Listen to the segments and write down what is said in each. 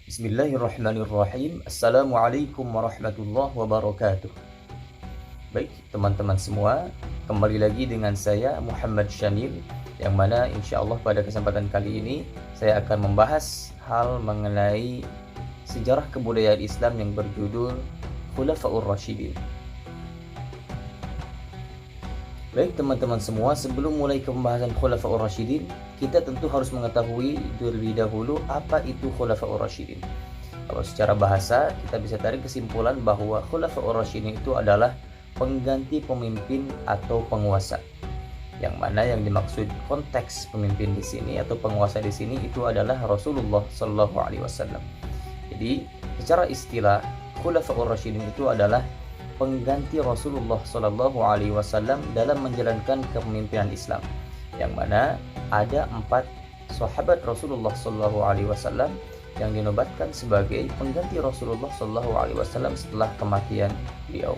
Bismillahirrahmanirrahim. Assalamualaikum warahmatullahi wabarakatuh. Baik teman-teman semua, kembali lagi dengan saya Muhammad Syamil, yang mana insya Allah pada kesempatan kali ini saya akan membahas hal mengenai sejarah kebudayaan Islam yang berjudul Khulafaur Rasyidin. Baik teman-teman semua, sebelum mulai ke pembahasan Khulafaur Rasyidin, kita tentu harus mengetahui terlebih dahulu apa itu Khulafaur Rasyidin. Kalau secara bahasa, kita bisa tarik kesimpulan bahwa Khulafaur Rasyidin itu adalah pengganti pemimpin atau penguasa. Yang mana yang dimaksud konteks pemimpin di sini atau penguasa di sini itu adalah Rasulullah Shallallahu Alaihi Wasallam. Jadi, secara istilah Khulafaur Rasyidin itu adalah pengganti Rasulullah Shallallahu Alaihi Wasallam dalam menjalankan kepemimpinan Islam, yang mana ada 4 sahabat Rasulullah Shallallahu Alaihi Wasallam yang dinobatkan sebagai pengganti Rasulullah Shallallahu Alaihi Wasallam setelah kematian beliau.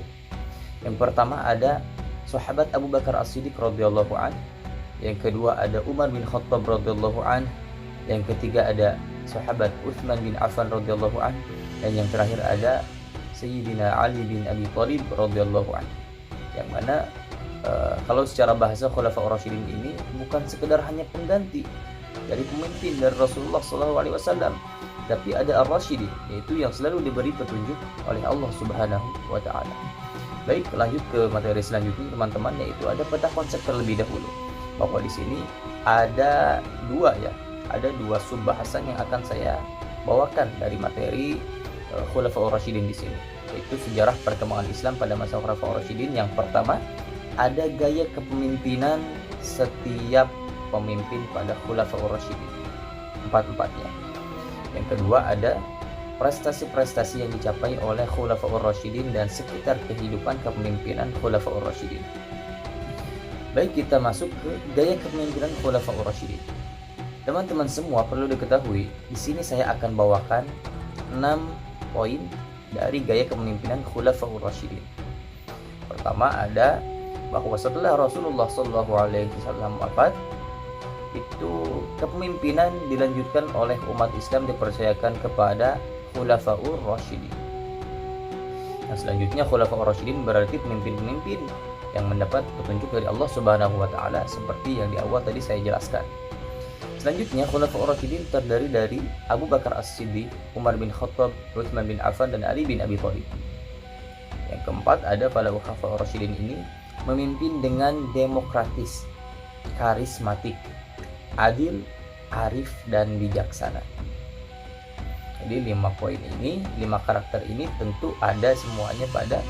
Yang pertama ada sahabat Abu Bakar As-Siddiq radhiyallahu an, yang kedua ada Umar bin Khattab radhiyallahu an, yang ketiga ada sahabat Utsman bin Affan radhiyallahu an, dan yang terakhir ada Sayyidina Ali bin Abi Thalib radhiyallahu anhu. Yang mana kalau secara bahasa Khulafaur Rasyidin ini bukan sekedar hanya pengganti dari pemimpin dari Rasulullah SAW, tapi ada Ar-Rasyidin, yaitu yang selalu diberi petunjuk oleh Allah Subhanahu wa taala. Baik, lanjut ke materi selanjutnya teman-teman, yaitu ada peta konsep terlebih dahulu. Bahwa di sini ada dua subbahasan yang akan saya bawakan dari materi Khulafaur Rasyidin di sini, yaitu sejarah perkembangan Islam pada masa Khulafaur Rasyidin. Yang pertama, ada gaya kepemimpinan setiap pemimpin pada Khulafaur Rasyidin, empat-empatnya. Yang kedua, ada prestasi-prestasi yang dicapai oleh Khulafaur Rasyidin dan sekitar kehidupan kepemimpinan Khulafaur Rasyidin. Baik, kita masuk ke gaya kepemimpinan Khulafaur Rasyidin. Teman-teman semua perlu diketahui, di sini saya akan bawakan 6 poin dari gaya kepemimpinan Khulafaur Rasyidin. Pertama ada bahwa setelah Rasulullah SAW wafat, itu kepemimpinan dilanjutkan oleh umat Islam dipercayakan kepada Khulafaur Rasyidin. Nah, selanjutnya Khulafaur Rasyidin berarti pemimpin-pemimpin yang mendapat petunjuk dari Allah Subhanahu wa taala seperti yang di awal tadi saya jelaskan. Selanjutnya, Khulafaur Rasyidin terdiri dari Abu Bakar As-Siddiq, Umar bin Khattab, Utsman bin Affan, dan Ali bin Abi Thalib. Yang keempat, ada pada Khulafaur Rasyidin ini memimpin dengan demokratis, karismatik, adil, arif, dan bijaksana. Jadi 5 poin ini, 5 karakter ini tentu ada semuanya pada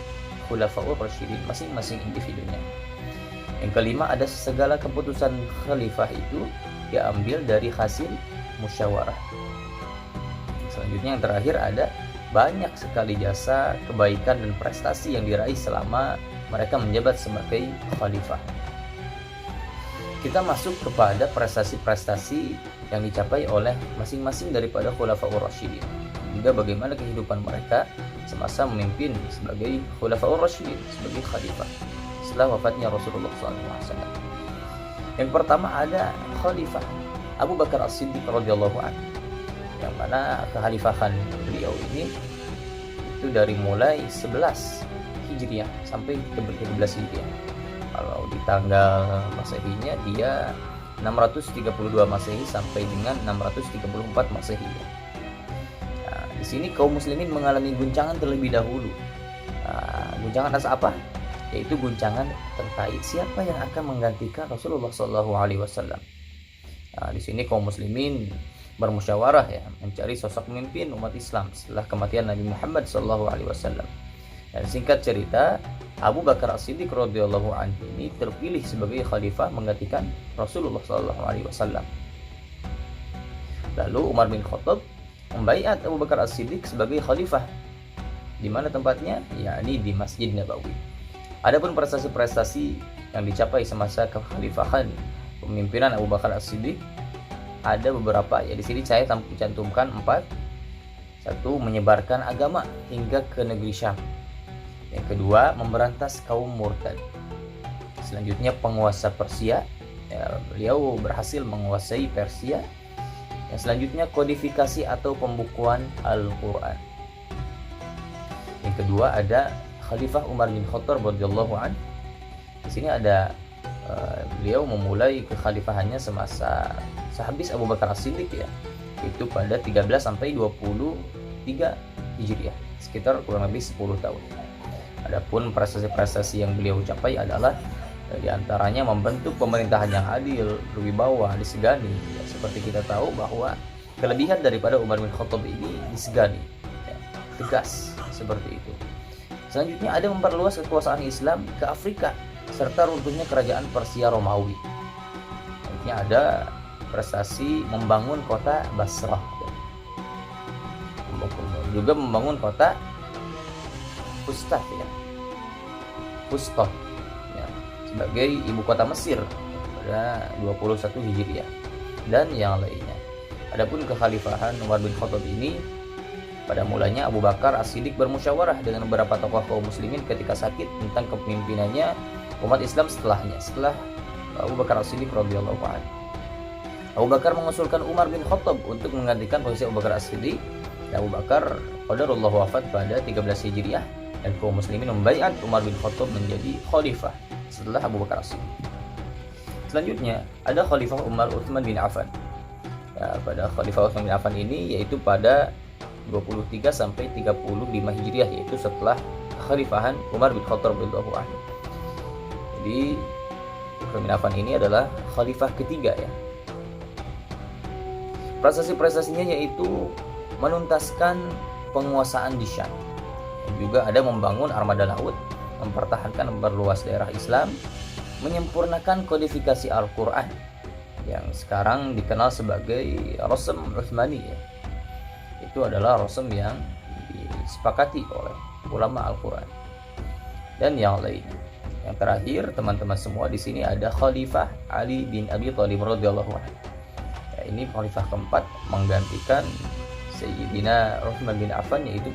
Khulafaur Rasyidin masing-masing individunya. Yang kelima, ada segala keputusan khalifah itu diambil dari hasil musyawarah. Selanjutnya yang terakhir ada banyak sekali jasa, kebaikan, dan prestasi yang diraih selama mereka menjabat sebagai khalifah. Kita masuk kepada prestasi-prestasi yang dicapai oleh masing-masing daripada Khulafaur Rasyidin, juga bagaimana kehidupan mereka semasa memimpin sebagai Khulafaur Rasyidin, sebagai khalifah setelah wafatnya Rasulullah SAW. Yang pertama ada Khalifah Abu Bakar As-Siddiq radhiyallahu anhu, yang mana kekhalifahan beliau ini itu dari mulai 11 Hijriah sampai ke 13 Hijriah. Kalau di tanggal Masehinya dia 632 Masehi sampai dengan 634 Masehi. Nah, di sini kaum muslimin mengalami guncangan terlebih dahulu. Guncangan atas apa? Yaitu guncangan terkait siapa yang akan menggantikan Rasulullah Shallallahu Alaihi Wasallam. Nah, di sini kaum muslimin bermusyawarah mencari sosok pemimpin umat Islam setelah kematian Nabi Muhammad Shallallahu Alaihi Wasallam. Dan singkat cerita, Abu Bakar As-Siddiq radhiyallahu anhu ini terpilih sebagai khalifah menggantikan Rasulullah Shallallahu Alaihi Wasallam. Lalu Umar bin Khattab membaiat Abu Bakar As-Siddiq sebagai khalifah. Di mana tempatnya? Yakni di Masjid Nabawi. Adapun prestasi-prestasi yang dicapai semasa kekhalifahan pemimpinan Abu Bakar As-Siddiq ada beberapa. Di sini saya cantumkan 4. 1. Menyebarkan agama hingga ke negeri Syam. Yang kedua, memberantas kaum murtad. Selanjutnya, penguasa Persia. Beliau berhasil menguasai Persia. Yang selanjutnya kodifikasi atau pembukuan Al-Quran. Yang kedua ada Khalifah Umar bin Khattab radhiyallahu anhu. Di sini ada beliau memulai kekhalifahannya semasa sehabis Abu Bakar As-Siddiq ya, itu pada 13 sampai 23 Hijriah, sekitar kurang lebih 10 tahun. Adapun prestasi-prestasi yang beliau capai adalah diantaranya membentuk pemerintahan yang adil, berwibawa, disegani. Ya, seperti kita tahu bahwa kelebihan daripada Umar bin Khattab ini disegani, ya, tegas seperti itu. Selanjutnya ada memperluas kekuasaan Islam ke Afrika serta runtuhnya kerajaan Persia Romawi. Selanjutnya ada prestasi membangun kota Basrah, juga membangun kota Fustat ya, sebagai ibu kota Mesir pada 21 Hijriah dan yang lainnya. Adapun kekhalifahan Umar bin Khattab ini, pada mulanya Abu Bakar As-Siddiq bermusyawarah dengan beberapa tokoh kaum muslimin ketika sakit tentang kepemimpinannya umat Islam setelah Abu Bakar As-Siddiq radhiyallahu anhu. Abu Bakar mengusulkan Umar bin Khattab untuk menggantikan posisi Abu Bakar As-Siddiq. Abu Bakar qadarullah wafat pada 13 Hijriah dan kaum muslimin membaiat Umar bin Khattab menjadi khalifah setelah Abu Bakar As-Siddiq. Selanjutnya ada Khalifah Umar Utsman bin Affan. Ya, pada Khalifah Utsman bin Affan ini yaitu pada 23 sampai 35 Hijriah, yaitu setelah kekhalifahan Umar bin Khattab radhiyallahu anhu. Jadi Utsman bin Affan ini adalah khalifah ketiga ya. Prestasi-prestasinya yaitu menuntaskan penguasaan di Syam. Dan juga ada membangun armada laut, mempertahankan memperluas daerah Islam, menyempurnakan kodifikasi Al-Quran yang sekarang dikenal sebagai Rasm Utsmani ya. Itu adalah rasm yang disepakati oleh ulama Al-Quran dan yang lainnya. Yang terakhir teman-teman semua, di sini ada Khalifah Ali bin Abi Thalib radhiyallahu anhu. Ya, ini khalifah keempat menggantikan Sayyidina Utsman bin Affan, yaitu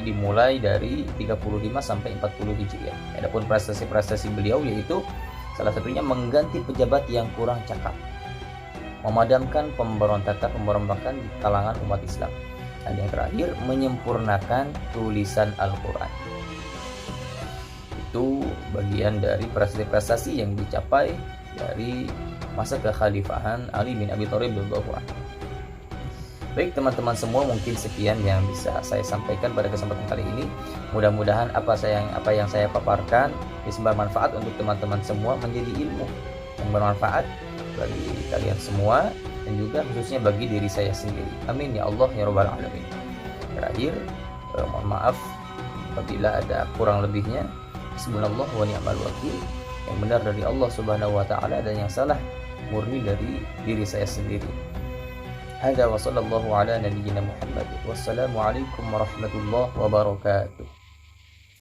dimulai dari 35 sampai 40 Hijriah. Adapun prestasi-prestasi beliau yaitu salah satunya mengganti pejabat yang kurang cakap, memadamkan pemberontakan di kalangan umat Islam, dan yang terakhir menyempurnakan tulisan Al-Quran. Itu bagian dari prestasi-prestasi yang dicapai dari masa kekhalifahan Ali bin Abi Thalib radhiyallahu anhu. Baik teman-teman semua, mungkin sekian yang bisa saya sampaikan pada kesempatan kali ini. Mudah-mudahan apa yang saya paparkan bisa bermanfaat untuk teman-teman semua, menjadi ilmu yang bermanfaat bagi kalian semua dan juga khususnya bagi diri saya sendiri. Amin ya Allah ya rabbal alamin. Terakhir, mohon maaf apabila ada kurang lebihnya. Hasbunallah wa ni'mal wakil. Yang benar dari Allah Subhanahu wa taala dan yang salah murni dari diri saya sendiri. Hada wa sallallahu ala nabiyyina Muhammad. Wassalamu alaikum warahmatullahi wabarakatuh.